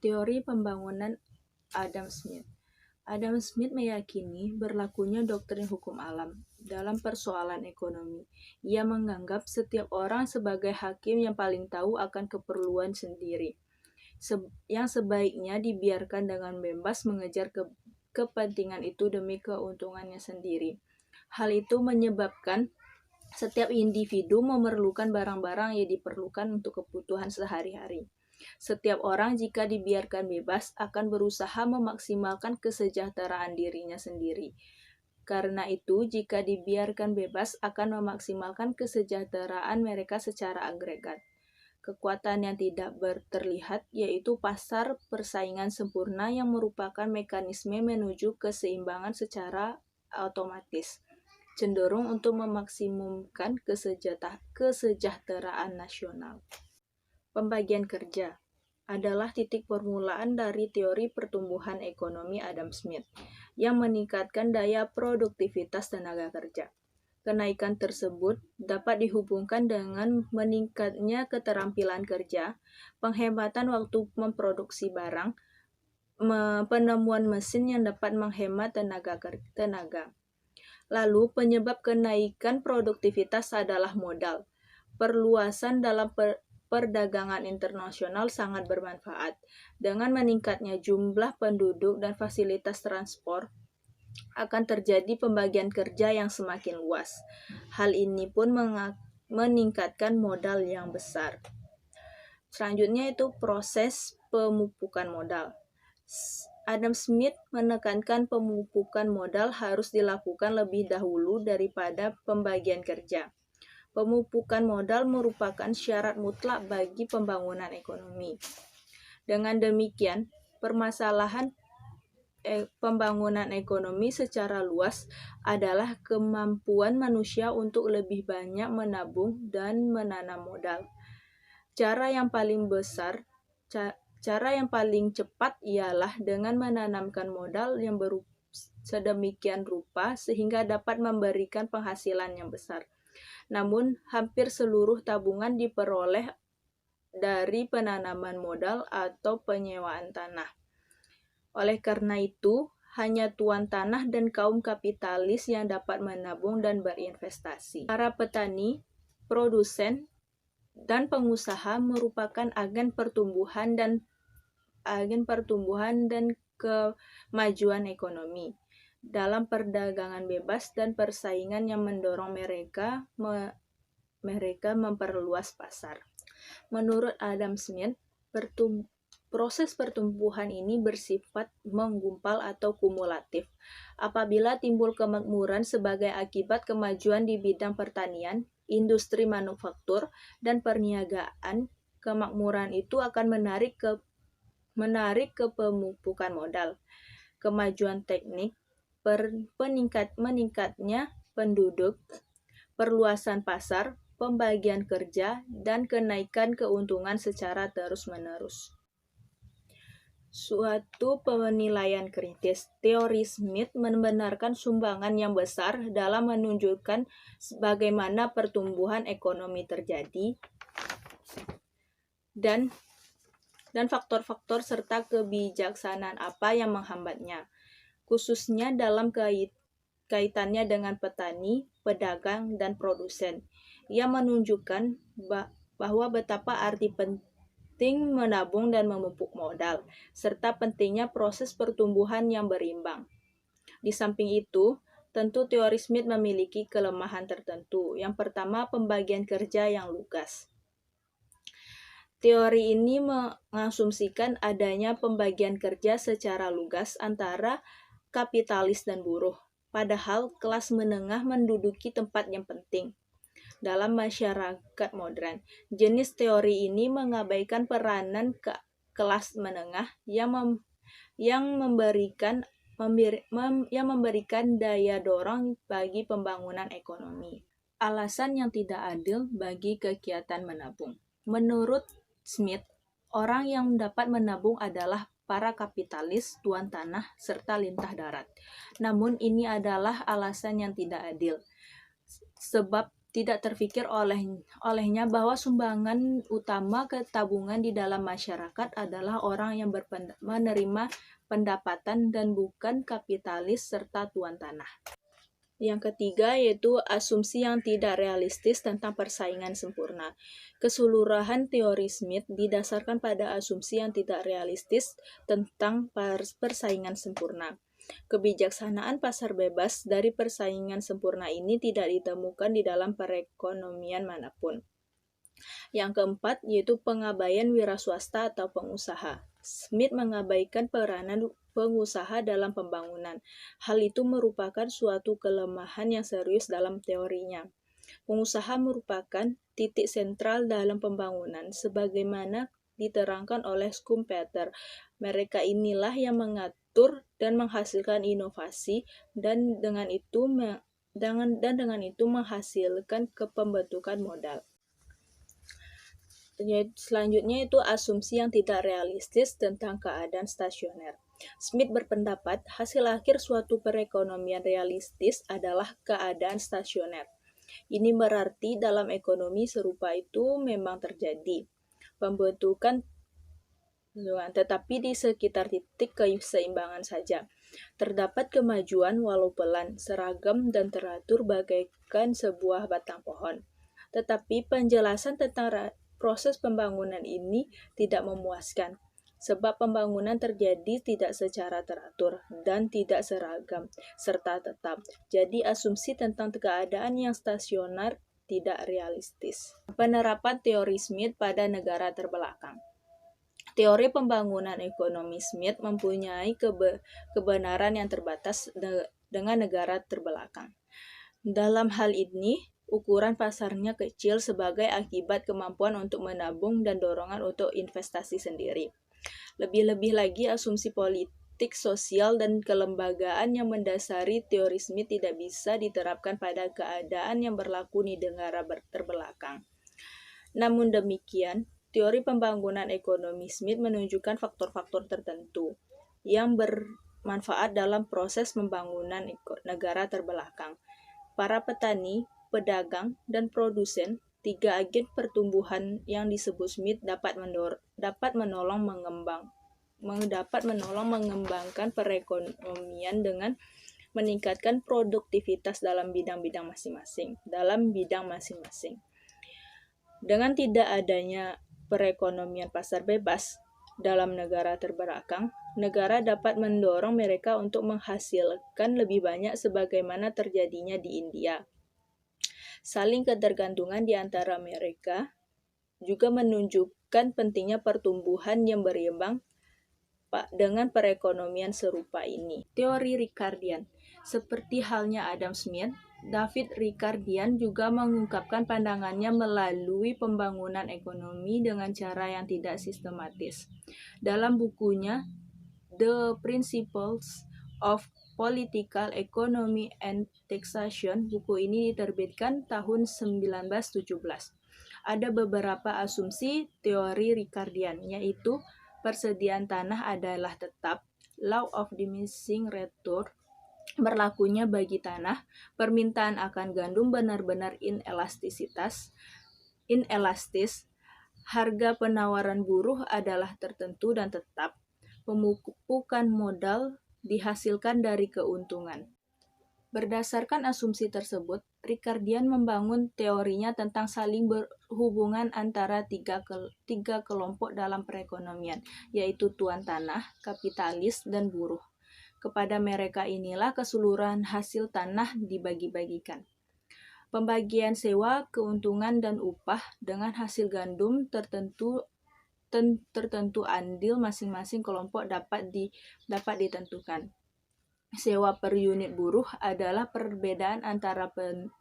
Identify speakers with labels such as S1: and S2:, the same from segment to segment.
S1: Teori pembangunan Adam Smith. Adam Smith meyakini berlakunya doktrin hukum alam dalam persoalan ekonomi. Ia menganggap setiap orang sebagai hakim yang paling tahu akan keperluan sendiri, yang sebaiknya dibiarkan dengan bebas mengejar kepentingan itu demi keuntungannya sendiri. Hal itu menyebabkan setiap individu memerlukan barang-barang yang diperlukan untuk kebutuhan sehari-hari. Setiap orang jika dibiarkan bebas akan berusaha memaksimalkan kesejahteraan dirinya sendiri. Karena itu, jika dibiarkan bebas akan memaksimalkan kesejahteraan mereka secara agregat. Kekuatan yang tidak terlihat yaitu pasar persaingan sempurna yang merupakan mekanisme menuju keseimbangan secara otomatis, cenderung untuk memaksimumkan kesejahteraan nasional. Pembagian kerja adalah titik permulaan dari teori pertumbuhan ekonomi Adam Smith yang meningkatkan daya produktivitas tenaga kerja. Kenaikan tersebut dapat dihubungkan dengan meningkatnya keterampilan kerja, penghematan waktu memproduksi barang, penemuan mesin yang dapat menghemat tenaga. Lalu penyebab kenaikan produktivitas adalah modal. Perluasan dalam perdagangan internasional sangat bermanfaat. Dengan meningkatnya jumlah penduduk dan fasilitas transport, akan terjadi pembagian kerja yang semakin luas. Hal ini pun meningkatkan modal yang besar. Selanjutnya itu proses pemupukan modal. Adam Smith menekankan pemupukan modal harus dilakukan lebih dahulu daripada pembagian kerja. Pemupukan modal merupakan syarat mutlak bagi pembangunan ekonomi. Dengan demikian, permasalahan pembangunan ekonomi secara luas adalah kemampuan manusia untuk lebih banyak menabung dan menanam modal. Cara yang paling cepat ialah dengan menanamkan modal yang sedemikian rupa sehingga dapat memberikan penghasilan yang besar. Namun, hampir seluruh tabungan diperoleh dari penanaman modal atau penyewaan tanah. Oleh karena itu, hanya tuan tanah dan kaum kapitalis yang dapat menabung dan berinvestasi. Para petani, produsen, dan pengusaha merupakan agen pertumbuhan dan kemajuan ekonomi. Dalam perdagangan bebas dan persaingan yang mendorong mereka memperluas pasar. Menurut Adam Smith, proses pertumbuhan ini bersifat menggumpal atau kumulatif. Apabila timbul kemakmuran sebagai akibat kemajuan di bidang pertanian, industri manufaktur, dan perniagaan, kemakmuran itu akan menarik ke pemupukan modal. Kemajuan teknik, meningkatnya penduduk, perluasan pasar, pembagian kerja, dan kenaikan keuntungan secara terus-menerus. Suatu penilaian kritis, teori Smith membenarkan sumbangan yang besar dalam menunjukkan bagaimana pertumbuhan ekonomi terjadi dan faktor-faktor serta kebijaksanaan apa yang menghambatnya, khususnya dalam kaitannya dengan petani, pedagang, dan produsen. Ia menunjukkan bahwa betapa arti penting menabung dan memupuk modal, serta pentingnya proses pertumbuhan yang berimbang. Di samping itu, tentu teori Smith memiliki kelemahan tertentu. Yang pertama, pembagian kerja yang lugas. Teori ini mengasumsikan adanya pembagian kerja secara lugas antara kapitalis dan buruh, padahal kelas menengah menduduki tempat yang penting dalam masyarakat modern. Jenis teori ini mengabaikan peranan kelas menengah yang memberikan daya dorong bagi pembangunan ekonomi. Alasan yang tidak adil bagi kegiatan menabung. Menurut Smith, orang yang dapat menabung adalah para kapitalis, tuan tanah, serta lintah darat. Namun ini adalah alasan yang tidak adil. Sebab tidak terfikir olehnya bahwa sumbangan utama ke tabungan di dalam masyarakat adalah orang yang menerima pendapatan dan bukan kapitalis serta tuan tanah. Yang ketiga yaitu asumsi yang tidak realistis tentang persaingan sempurna. Keseluruhan teori Smith didasarkan pada asumsi yang tidak realistis tentang persaingan sempurna. Kebijaksanaan pasar bebas dari persaingan sempurna ini tidak ditemukan di dalam perekonomian manapun. Yang keempat yaitu pengabaian wira swasta atau pengusaha. Smith mengabaikan peranan pengusaha dalam pembangunan. Hal itu merupakan suatu kelemahan yang serius dalam teorinya. Pengusaha merupakan titik sentral dalam pembangunan sebagaimana diterangkan oleh Schumpeter. Mereka inilah yang mengatur dan menghasilkan inovasi dan dengan itu menghasilkan kepembentukan modal. Selanjutnya itu asumsi yang tidak realistis tentang keadaan stasioner. Smith berpendapat hasil akhir suatu perekonomian realistis adalah keadaan stasioner. Ini berarti dalam ekonomi serupa itu memang terjadi pembentukan, tetapi di sekitar titik keseimbangan saja. Terdapat kemajuan walau pelan, seragam dan teratur bagaikan sebuah batang pohon. Tetapi penjelasan tentang proses pembangunan ini tidak memuaskan, sebab pembangunan terjadi tidak secara teratur dan tidak seragam, serta tetap. Jadi asumsi tentang keadaan yang stasioner tidak realistis. Penerapan teori Smith pada negara terbelakang. Teori pembangunan ekonomi Smith mempunyai kebenaran yang terbatas dengan negara terbelakang. Dalam hal ini, ukuran pasarnya kecil sebagai akibat kemampuan untuk menabung dan dorongan untuk investasi sendiri. Lebih-lebih lagi, asumsi politik, sosial, dan kelembagaan yang mendasari teori Smith tidak bisa diterapkan pada keadaan yang berlaku di negara terbelakang. Namun demikian, teori pembangunan ekonomi Smith menunjukkan faktor-faktor tertentu yang bermanfaat dalam proses pembangunan negara terbelakang. Para petani, pedagang, dan produsen, tiga agen pertumbuhan yang disebut Smith dapat menolong mengembangkan perekonomian dengan meningkatkan produktivitas dalam bidang masing-masing. Dengan tidak adanya perekonomian pasar bebas dalam negara terbelakang, negara dapat mendorong mereka untuk menghasilkan lebih banyak sebagaimana terjadinya di India. Saling ketergantungan di antara mereka juga menunjukkan pentingnya pertumbuhan yang berimbang dengan perekonomian serupa ini. Teori Ricardian. Seperti halnya Adam Smith, David Ricardian juga mengungkapkan pandangannya melalui pembangunan ekonomi dengan cara yang tidak sistematis. Dalam bukunya The Principles of Political Economy and Taxation, buku ini diterbitkan tahun 1917. Ada beberapa asumsi teori Ricardian, yaitu persediaan tanah adalah tetap, law of diminishing return berlakunya bagi tanah, permintaan akan gandum benar-benar inelastis, harga penawaran buruh adalah tertentu dan tetap, pemupukan modal dihasilkan dari keuntungan. Berdasarkan asumsi tersebut, Ricardian membangun teorinya tentang saling berhubungan antara tiga kelompok dalam perekonomian, yaitu tuan tanah, kapitalis, dan buruh. Kepada mereka inilah keseluruhan hasil tanah dibagi-bagikan. Pembagian sewa, keuntungan, dan upah dengan hasil gandum tertentu andil masing-masing kelompok dapat ditentukan. Sewa per unit buruh adalah perbedaan antara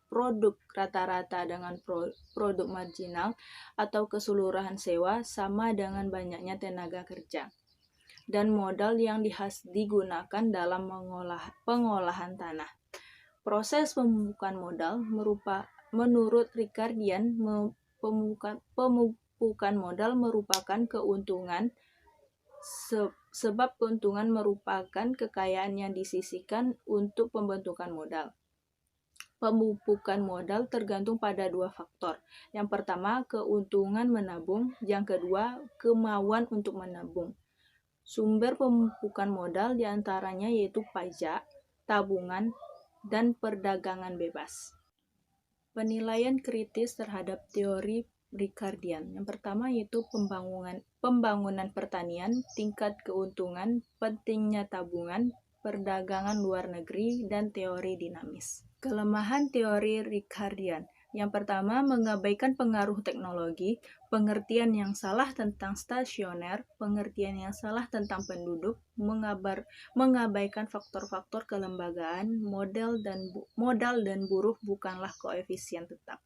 S1: produk rata-rata dengan produk marginal atau keseluruhan sewa sama dengan banyaknya tenaga kerja dan modal yang digunakan dalam pengolahan tanah. Proses pemupukan modal menurut Ricardian, pemupukan modal merupakan keuntungan sebab keuntungan merupakan kekayaan yang disisihkan untuk pembentukan modal. Pemupukan modal tergantung pada dua faktor. Yang pertama, keuntungan menabung. Yang kedua, kemauan untuk menabung. Sumber pemupukan modal diantaranya yaitu pajak, tabungan, dan perdagangan bebas. Penilaian kritis terhadap teori Ricardian. Yang pertama yaitu pembangunan pertanian, tingkat keuntungan, pentingnya tabungan, perdagangan luar negeri, dan teori dinamis. Kelemahan teori Ricardian. Yang pertama, mengabaikan pengaruh teknologi, pengertian yang salah tentang stasioner, pengertian yang salah tentang penduduk, mengabaikan faktor-faktor kelembagaan, modal dan buruh bukanlah koefisien tetap.